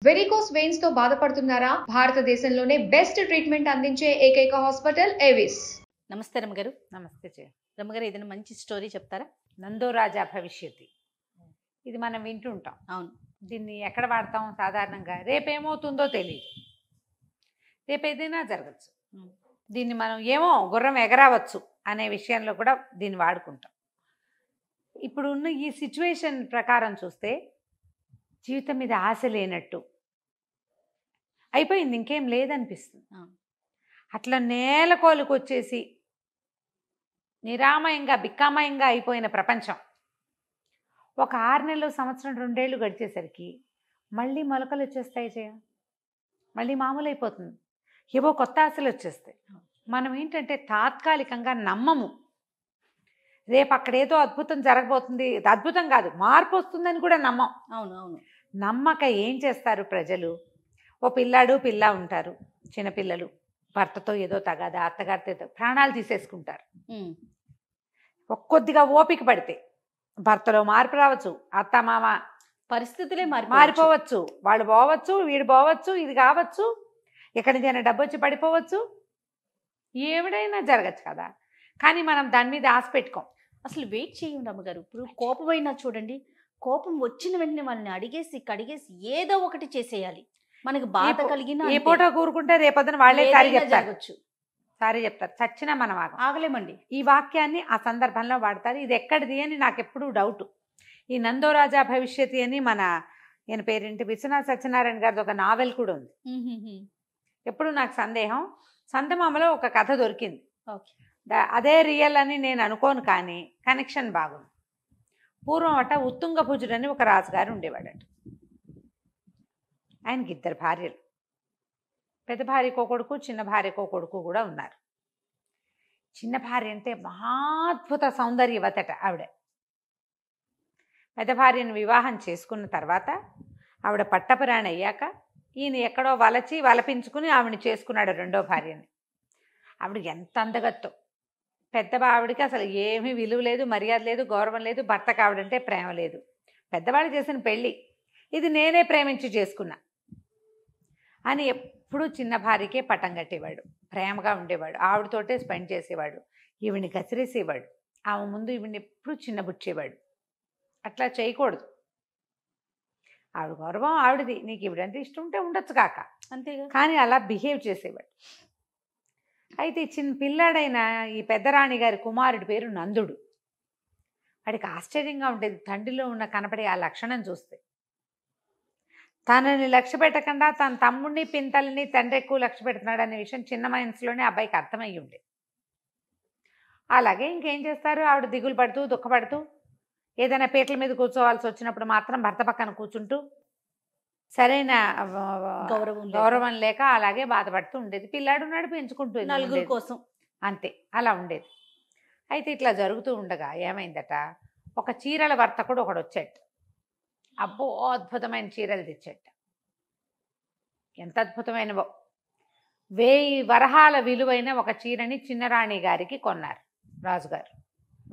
Varicose veins తో బాధపడుతున్నారా? భారతదేశంలోనే బెస్ట్ ట్రీట్మెంట్ అందించే ఏకైక హాస్పిటల్ ఏవిస్. నమస్తే రమ్మగారు. నమస్తే రమ్మగారు, ఏదైనా మంచి స్టోరీ చెప్తారా? నందో రాజా భవిష్యత్తు. ఇది మనం వింటుంటాం. అవును. దీన్ని ఎక్కడ వాడతాం? సాధారణంగా రేపేమవుతుందో తెలియదు, రేపేదైనా జరగచ్చు. దీన్ని మనం ఏమో గుర్రం ఎగరవచ్చు అనే విషయంలో కూడా దీన్ని వాడుకుంటాం. ఇప్పుడు ఉన్న ఈ సిచ్యువేషన్ ప్రకారం చూస్తే జీవితం మీద ఆశ లేనట్టు అయిపోయింది, ఇంకేం లేదనిపిస్తుంది. అట్లా నేలకోలుకు వచ్చేసి నిరామయంగా బిక్కామయంగా అయిపోయిన ప్రపంచం ఒక 6 నెలలు, సంవత్సరం, 2 ఏళ్ళు గడిచేసరికి మళ్ళీ మొలకలు వచ్చేస్తాయి చేయ, మళ్ళీ మామూలు అయిపోతుంది. ఏవో కొత్త ఆశలు వచ్చేస్తాయి. మనం ఏంటంటే తాత్కాలికంగా నమ్మము. రేపు అక్కడ ఏదో అద్భుతం జరగబోతుంది, అద్భుతం కాదు మార్పు వస్తుందని కూడా నమ్మం. అవును అవును. నమ్మక ఏం చేస్తారు ప్రజలు? ఓ పిల్లాడు పిల్ల ఉంటారు, చిన్నపిల్లలు, భర్తతో ఏదో తగాదా, అత్తగారితో ప్రాణాలు తీసేసుకుంటారు. కొద్దిగా ఓపిక పడితే భర్తలో మార్పు రావచ్చు, అత్త మామ పరిస్థితులే మారిపోవచ్చు, వాళ్ళు పోవచ్చు, వీడు పోవచ్చు, ఇది కావచ్చు, ఎక్కడి నుంచైనా డబ్బు వచ్చి పడిపోవచ్చు, ఏమిడైనా జరగచ్చు కదా. కానీ మనం దాని మీద ఆశ పెట్టుకోం. అసలు వెయిట్ చేయండి అమ్మగారు. ఇప్పుడు కోపమైనా చూడండి, కోపం వచ్చిన వెంటనే వాళ్ళని అడిగేసి కడిగేసి ఏదో ఒకటి చేసేయాలి. మనకు బాధ కలిగిన ఏ పూట కూరుకుంటే రేపొద్దున వాళ్ళే సారీ చెప్తారు, సారీ చెప్తారు. చచ్చినా మనం ఆగలేమండి. ఈ వాక్యాన్ని ఆ సందర్భంలో వాడతారు. ఇది ఎక్కడిది అని నాకు ఎప్పుడూ డౌట్. ఈ నందో రాజా భవిష్యత్తు అని మన ఈయన పేరేంటి, విశ్వనాథ్ సత్యనారాయణ గారిది ఒక నావెల్ కూడా ఉంది. ఎప్పుడు నాకు సందేహం, సంతమామలో ఒక కథ దొరికింది. అదే రియల్ అని నేను అనుకోను, కానీ కనెక్షన్ బాగుంది. పూర్వం అట ఉత్తుంగభుజుడు అని ఒక రాజుగారు ఉండేవాడట. ఆయనకి 2 భార్యలు, పెద్ద భార్యకో కొడుకు, చిన్న భార్యకో కొడుకు కూడా ఉన్నారు. చిన్న భార్య అంటే మహాద్భుత సౌందర్యవతట ఆవిడ. పెద్ద భార్యను వివాహం చేసుకున్న తర్వాత ఆవిడ పట్టపురాణి అయ్యాక ఈయన ఎక్కడో వలపించుకుని ఆవిడని చేసుకున్నాడు రెండో భార్యని. ఆవిడ ఎంత అందగత్తో, పెద్ద ఆవిడకి అసలు ఏమీ విలువ లేదు, మర్యాద లేదు, గౌరవం లేదు, భర్తకు ఆవిడంటే ప్రేమ లేదు. పెద్దవాళ్ళు చేసిన పెళ్ళి, ఇది నేనే ప్రేమించి చేసుకున్నా అని ఎప్పుడూ చిన్న భార్యకే పట్టం కట్టేవాడు. ప్రేమగా ఉండేవాడు, ఆవిడతోటే స్పెండ్ చేసేవాడు, ఈవిని కసిరేసేవాడు. ఆమె ముందు ఈవిని ఎప్పుడూ చిన్నబుచ్చేవాడు. అట్లా చేయకూడదు. ఆవిడ గౌరవం ఆవిడది, నీకు ఈవిడంటే ఇష్టం ఉంటే ఉండొచ్చు కాక, అంతేగా. కానీ అలా బిహేవ్ చేసేవాడు. అయితే చిన్న పిల్లాడైన ఈ పెద్దరాణి గారి కుమారుడి పేరు నందుడు. వాడికి ఆశ్చర్యంగా ఉండేది తండ్రిలో ఉన్న కనపడే ఆ లక్షణం చూస్తే. తనని లక్ష్య పెట్టకుండా తన తమ్ముడిని, పింతల్ని తండ్రి ఎక్కువ లక్ష్య పెడుతున్నాడు అనే విషయం చిన్న మనసులోనే అబ్బాయికి అర్థమయ్యి ఉండే. అలాగే ఇంకేం చేస్తారు, ఆవిడ దిగులు పడుతూ దుఃఖపడుతూ ఏదైనా పీటల మీద కూర్చోవాల్సి వచ్చినప్పుడు మాత్రం భర్త పక్కన కూర్చుంటూ సరైన గౌరవం లేక అలాగే బాధపడుతూ ఉండేది. పిల్లాడు ఉన్నాడు, పెంచుకుంటూ నలుగురి కోసం అంతే, అలా ఉండేది. అయితే ఇట్లా జరుగుతూ ఉండగా ఏమైందట, ఒక చీరల వర్తకుడు ఒకడు వచ్చాడు. అబ్బో అద్భుతమైన చీరలు తెచ్చాట. ఎంత అద్భుతమైనవో! 1000 వరహాల విలువైన ఒక చీరని చిన్నరాణి గారికి కొన్నారు రాజుగారు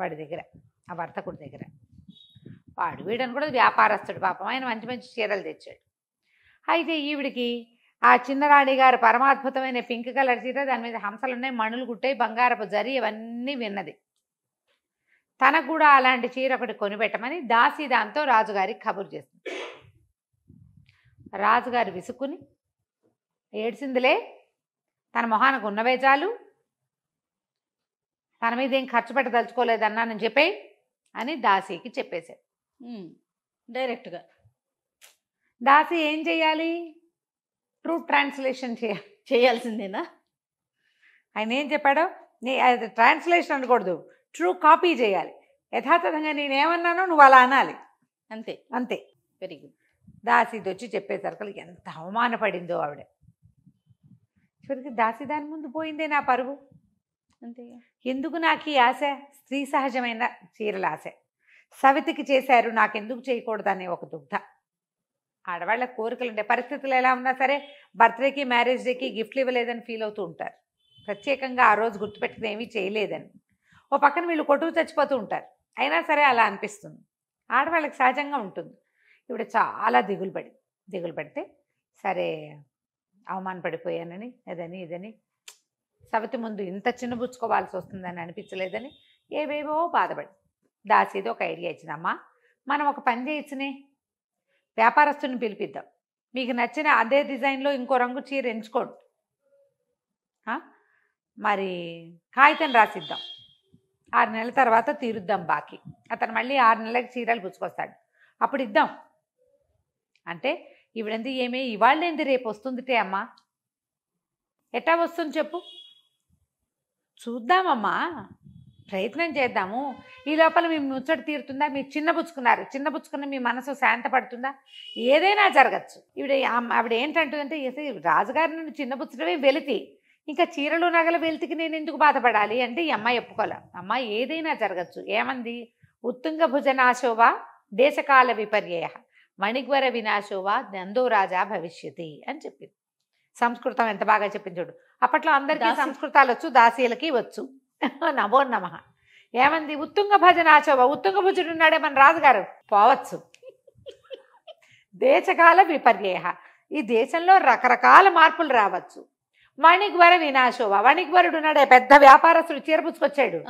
వాడి దగ్గర, ఆ వర్తకుడి దగ్గర. వాడు వీడని కూడా వ్యాపారస్తుడు పాపం, ఆయన మంచి మంచి చీరలు తెచ్చాడు. అయితే ఈవిడికి ఆ చిన్నరాణి గారు పరమాద్భుతమైన పింక్ కలర్ చీర, దాని మీద హంసలు ఉన్నాయి, మణులు గుట్టాయి, బంగారపు జరి, ఇవన్నీ విన్నది. తనకు కూడా అలాంటి చీర ఒకటి కొనిపెట్టమని దాసి దాంతో రాజుగారికి కబురు చేస్తుంది. రాజుగారు విసుక్కుని ఏడ్చిందిలే, తన మొహానికి ఉన్నవే చాలు, తన మీద ఏం ఖర్చు పెట్టదలుచుకోలేదన్నా నేను చెప్పే అని దాసికి చెప్పేశాడు డైరెక్ట్గా. దాసి ఏం చెయ్యాలి? ట్రూ ట్రాన్స్లేషన్ చేయాల్సిందేనా? ఆయన ఏం చెప్పాడో అది ట్రాన్స్లేషన్ అనకూడదు, ట్రూ కాపీ చేయాలి. యథాతథంగా నేనేమన్నానో నువ్వు అలా అనాలి, అంతే అంతే. Very good. దాసిది వచ్చి చెప్పేసరికి ఎంత అవమానపడిందో ఆవిడ. చివరికి దాసి దాని ముందు పోయిందే నా పరువు. అంతే. ఎందుకు నాకు ఈ ఆశ? స్త్రీ సహజమైన చీరల ఆశ. సవితికి చేశారు, నాకెందుకు చేయకూడదనే ఒక దుగ్ధ. ఆడవాళ్ళ కోరికలు ఉండే, పరిస్థితులు ఎలా ఉన్నా సరే బర్త్డేకి, మ్యారేజ్ డేకి గిఫ్ట్లు ఇవ్వలేదని ఫీల్ అవుతూ ఉంటారు. ప్రత్యేకంగా ఆ రోజు గుర్తుపెట్టుకుని ఏమీ చేయలేదని. ఓ పక్కన వీళ్ళు కొట్టుకు చచ్చిపోతూ ఉంటారు, అయినా సరే అలా అనిపిస్తుంది. ఆడవాళ్ళకి సహజంగా ఉంటుంది. ఇప్పుడు చాలా దిగులు పడితే సరే అవమానపడిపోయానని అదని ఇదని సవతి ముందు ఇంత చిన్నబుచ్చుకోవాల్సి వస్తుందని అనిపించలేదని ఏవేవో బాధపడి దాసీది ఒక ఐడియా ఇచ్చిందమ్మా, మనం ఒక పని చేయొచ్చునే, వ్యాపారస్తుని పిలిపిద్దాం, మీకు నచ్చిన అదే డిజైన్లో ఇంకో రంగు చీర ఎంచుకోండి, మరి కాగితం రాసిద్దాం, 6 నెలల తర్వాత తీరుద్దాం బాకీ, అతను మళ్ళీ 6 నెలలకు చీరలు పుచ్చుకొస్తాడు, అప్పుడు ఇద్దాం అంటే ఇవిడంది ఏమే ఇవాళ్ళేంది రేపు వస్తుందిటే అమ్మా, ఎట్టా వస్తుంది చెప్పు, చూద్దామమ్మా, ప్రయత్నం చేద్దాము, ఈ లోపల మీ ముచ్చట తీరుతుందా, మీరు చిన్నపుచ్చుకున్న మీ మనసు శాంతపడుతుందా, ఏదైనా జరగచ్చు. ఆవిడ ఏంటంటుందంటే రాజుగారి నుండి చిన్నపుచ్చడమే వెలితి, ఇంకా చీరలు నగల వెలితికి నేను ఎందుకు బాధపడాలి అంటే ఈ అమ్మాయి ఒప్పుకోలే. అమ్మ ఏదైనా జరగచ్చు. ఏమంది, ఉత్తుంగ భుజనాశోవ దేశకాల విపర్యయ మణిగ్వర వినాశోవా నందో రాజా భవిష్యతి అని చెప్పింది. సంస్కృతం ఎంత బాగా చెప్పింది చూడు. అప్పట్లో అందరికీ సంస్కృతాలు వచ్చు, దాసీలకి వచ్చు. నమో నమ. ఏమంది, ఉత్తుంగ భజనాశోవ, ఉత్తుంగ భుజుడు ఉన్నాడే మన రాజుగారు, పోవచ్చు. దేశకాల విపర్యయ, ఈ దేశంలో రకరకాల మార్పులు రావచ్చు. మణిగ్వర వినాశోవ, మణిగ్వరుడు ఉన్నాడే పెద్ద వ్యాపారస్తుడు చీరపుచ్చుకొచ్చాడు,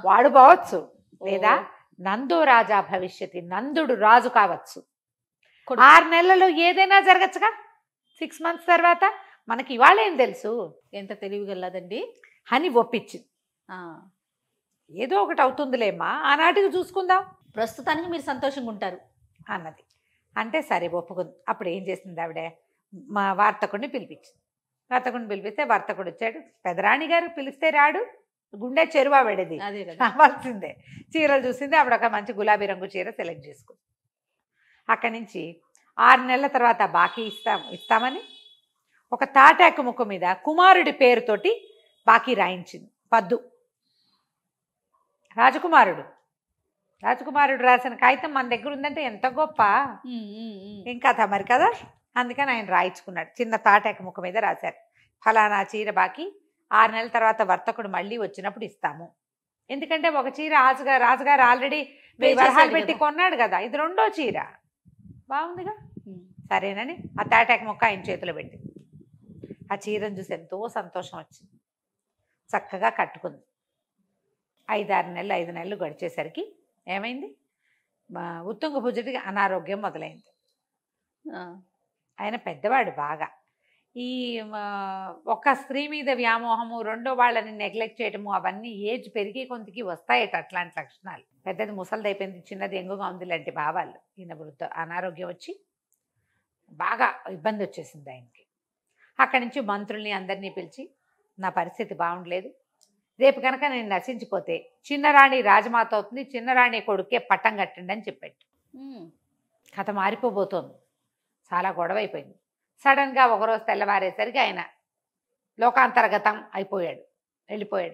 వాడు పోవచ్చు. లేదా నందో రాజా భవిష్యతి, నందుడు రాజు కావచ్చు. 6 నెలలలో ఏదైనా జరగచ్చుగా. 6 months తర్వాత మనకి ఇవాళ ఏం తెలుసు, ఎంత తెలివిగలదండి అని ఒప్పించింది. ఏదో ఒకటి అవుతుందిలేమ్మా, ఆనాటికి చూసుకుందాం, ప్రస్తుతానికి మీరు సంతోషంగా ఉంటారు అన్నది. అంటే సరే ఒప్పుకుంది. అప్పుడు ఏం చేసింది ఆవిడ, మా వర్తకుడిని పిలిపించింది. వర్తకుడిని పిలిపిస్తే వర్తకుడు వచ్చాడు. పెదరాణి గారు పిలిస్తే రాడు, గుండె చెరువా పెడేది, రావాల్సిందే. చీరలు చూసింది ఆవిడ, ఒక మంచి గులాబీ రంగు చీర సెలెక్ట్ చేసుకుంది. అక్కడి నుంచి 6 నెలల తర్వాత బాకీ ఇస్తామని ఒక తాటాకు ముక్క మీద కుమారుడి పేరుతోటి బాకీ రాయించింది. పద్దు రాజకుమారుడు రాసిన కాగితం మన దగ్గర ఉందంటే ఎంత గొప్ప ఇంకా మరి కదా. అందుకని ఆయన రాయించుకున్నాడు. చిన్న తాటాకు ముక్క మీద రాశారు, ఫలానా చీర బాకీ 6 నెలల తర్వాత వర్తకుడు మళ్ళీ వచ్చినప్పుడు ఇస్తాము. ఎందుకంటే ఒక చీర రాజుగారు ఆల్రెడీ వరహాలు పెట్టి కొన్నాడు కదా, ఇది 2వ చీర, బాగుందిగా, సరేనని ఆ తాటాకు ముక్క ఆయన చేతిలో పెట్టింది. ఆ చీరను చూసి ఎంతో సంతోషం వచ్చింది. చక్కగా కట్టుకుంది. 5 నెలలు గడిచేసరికి ఏమైంది, ఉత్తుంగ భుజుడికి అనారోగ్యం మొదలైంది. ఆయన పెద్దవాడు బాగా. ఈ ఒక స్త్రీ మీద వ్యామోహము, రెండో వాళ్ళని నెగ్లెక్ట్ చేయడము, అవన్నీ ఏజ్ పెరిగే కొంతకి వస్తాయట అట్లాంటి లక్షణాలు. పెద్దది ముసలిదైపోయింది, చిన్నది ఎంగుగా ఉంది లాంటి భావాలు. ఈయన అనారోగ్యం వచ్చి బాగా ఇబ్బంది వచ్చేసింది ఆయనకి. అక్కడి నుంచి మంత్రుల్ని అందరినీ పిలిచి, నా పరిస్థితి బాగుండలేదు, రేపు కనుక నేను నశించిపోతే చిన్నరాణి రాజమాత అవుతుంది, చిన్నరాణి కొడుకే పట్టం కట్టండి అని చెప్పాడు. కథ మారిపోబోతోంది, చాలా గొడవ అయిపోయింది. సడన్గా ఒకరోజు తెల్లవారేసరికి ఆయన లోకాంతర్గతం అయిపోయాడు,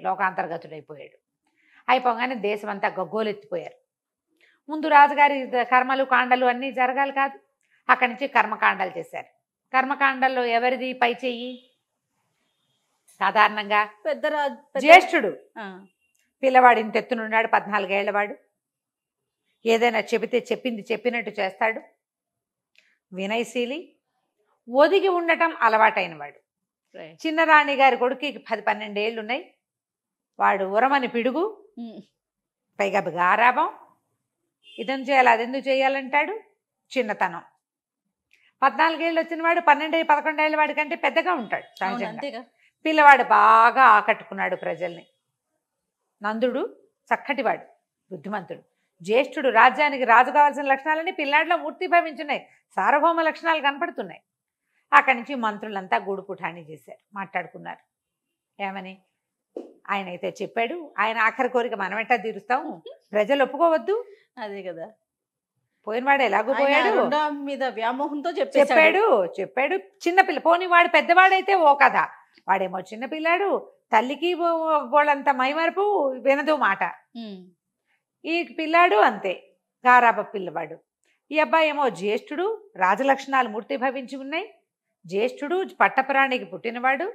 లోకాంతర్గతుడు అయిపోయాడు. అయిపోగానే దేశమంతా గగ్గోలెత్తిపోయారు. ముందు రాజుగారి కర్మలు కాండలు అన్నీ జరగాలి కాదు, అక్కడి నుంచి కర్మకాండాలు చేశారు. కర్మకాండాల్లో ఎవరిది పై చెయ్యి, సాధారణంగా జ్యేష్ఠుడు. పిల్లవాడు ఇంత ఎత్తునున్నాడు, 14 ఏళ్లవాడు, ఏదైనా చెబితే చెప్పినట్టు చేస్తాడు, వినయశీలి, ఒదిగి ఉండటం అలవాటైన వాడు. చిన్నరాణి గారి కొడుకుకి 10-12 ఏళ్ళు ఉన్నాయి, వాడు ఉరమని పిడుగు, పైగా గారాబం, ఇదెందుకు చేయాలి అదెందుకు చేయాలంటాడు, చిన్నతనం. 14 ఏళ్ళు వచ్చిన వాడు 12-11 ఏళ్ళ వాడి కంటే పెద్దగా ఉంటాడు సహజంగా. పిల్లవాడు బాగా ఆకట్టుకున్నాడు ప్రజల్ని. నందుడు చక్కటివాడు, బుద్ధిమంతుడు. జ్యేష్ఠుడు, రాజ్యానికి రాజు కావాల్సిన లక్షణాలన్నీ పిల్లాడిలో మూర్తిభవించున్నాయి, సార్వభౌమ లక్షణాలు కనపడుతున్నాయి. అక్కడి నుంచి మంత్రులంతా గూడు పుఠాణి చేశారు, మాట్లాడుకున్నారు. ఏమని, ఆయన అయితే చెప్పాడు, ఆయన ఆఖరి కోరిక మనం ఎట్టా తీరుస్తాము, ప్రజలు ఒప్పుకోవద్దు. అదే కదా, పోయినవాడు ఎలాగో పోయాడు, మీద వ్యామోహంతో చెప్పాడు. చిన్నపిల్ల, పోని వాడు పెద్దవాడైతే ఓ కథ, వాడేమో చిన్నపిల్లాడు, తల్లికి వాళ్ళంత మైమరుపు, వినదు మాట. ఈ పిల్లాడు అంతే, గారాబ పిల్లవాడు. ఈ అబ్బాయి ఏమో జ్యేష్ఠుడు, రాజలక్షణాలు మూర్తి భవించి ఉన్నాయి, జ్యేష్ఠుడు, పట్టపురాణికి పుట్టినవాడు,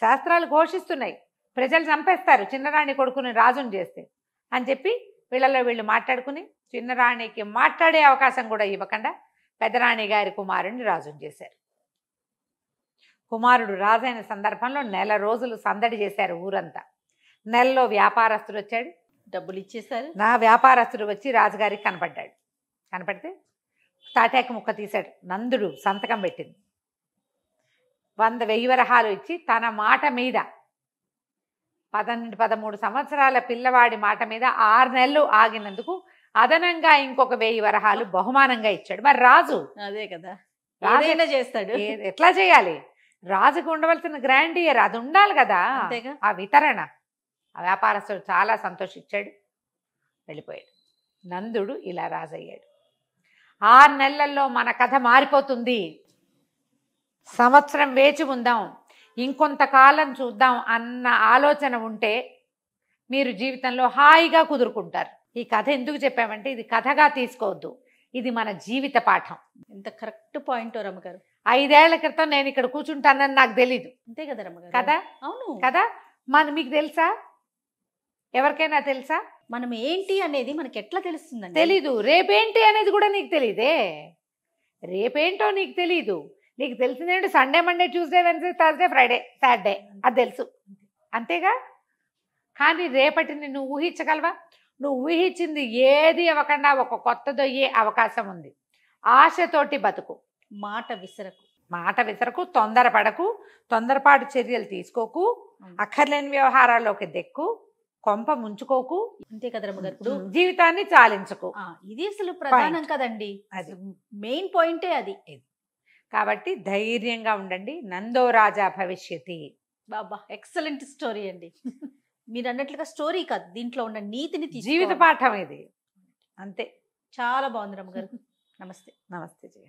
శాస్త్రాలు ఘోషిస్తున్నాయి, ప్రజలు చంపేస్తారు చిన్నరాణి కొడుకుని రాజుని చేస్తే అని చెప్పి వీళ్ళలో వీళ్ళు మాట్లాడుకుని చిన్నరాణికి మాట్లాడే అవకాశం కూడా ఇవ్వకుండా పెద్దరాణి గారి కుమారుణ్ణి రాజుని చేశారు. కుమారుడు రాజైన సందర్భంలో 1 రోజులు సందడి చేశారు ఊరంతా. నెలలో వ్యాపారస్తుడు వచ్చాడు, డబ్బులు ఇచ్చేసారు. నా వ్యాపారస్తుడు వచ్చి రాజుగారికి కనపడ్డాడు. కనపడితే తాటాకు ముక్క తీశాడు. నందుడు సంతకం పెట్టింది. 100,000 వరహాలు ఇచ్చి తన మాట మీద 13 సంవత్సరాల పిల్లవాడి మాట మీద 6 నెలలు ఆగినందుకు అదనంగా ఇంకొక 1000 వరహాలు బహుమానంగా ఇచ్చాడు. మరి రాజు అదే కదా, రాజు ఏదైనా చేస్తాడు. ఎట్లా చేయాలి? రాజుకు ఉండవలసిన గ్రాండియర్ అది ఉండాలి కదా, అంతేగా. ఆ వితరణ. ఆ వ్యాపారస్తుడు చాలా సంతోషించాడు, వెళ్ళిపోయాడు. నందుడు ఇలా రాజయ్యాడు. 6 నెలల్లో మన కథ మారిపోతుంది. సంవత్సరం వేచి ఉందాం, ఇంకొంతకాలం చూద్దాం అన్న ఆలోచన ఉంటే మీరు జీవితంలో హాయిగా కుదురుకుంటారు. ఈ కథ ఎందుకు చెప్పామంటే ఇది కథగా తీసుకోవద్దు, ఇది మన జీవిత పాఠం. ఎంత కరెక్ట్ పాయింట్ రమ్మగారు. 5 ఏళ్ల క్రితం నేను ఇక్కడ కూర్చుంటానని నాకు తెలీదు అంతే కదా రమ్మగారు. కదా? అవును కదా. మీకు తెలుసా? ఎవరికైనా తెలుసా? మనం ఏంటి అనేది మనకి ఎట్లా తెలుస్తుందండి? తెలీదు. రేపేంటి అనేది కూడా నీకు తెలీదే. రేపేంటో నీకు తెలీదు. నీకు తెలిసిందేంటి? Sunday, Monday, Tuesday, Wednesday, Thursday, Friday, Saturday, అది తెలుసు, అంతేగా. కానీ రేపటిని నువ్వు ఊహించగలవా? నువ్వు ఊహించింది ఏది అవ్వకుండా ఒక కొత్తదయ్యే అవకాశం ఉంది. ఆశతోటి బతుకు, మాట విసరకు, తొందరపడకు, తొందరపాటు చర్యలు తీసుకోకు, అక్కర్లేని వ్యవహారాల్లోకి దెక్కు, కొంప ముంచుకోకు, అంతే కదా రమ్మగారు. ఇప్పుడు జీవితాన్ని చాలించుకో. ఇది అసలు ప్రధానం కదండి, అది మెయిన్ పాయింటే అది. కాబట్టి ధైర్యంగా ఉండండి. నందో రాజా భవిష్యతి. బాబా ఎక్సలెంట్ స్టోరీ అండి. మీరు అన్నట్లుగా స్టోరీ కాదు, దీంట్లో ఉన్న నీతిని జీవిత పాఠం ఇది, అంతే. చాలా బాగుంది రమ్మగారు. నమస్తే. నమస్తే జయ.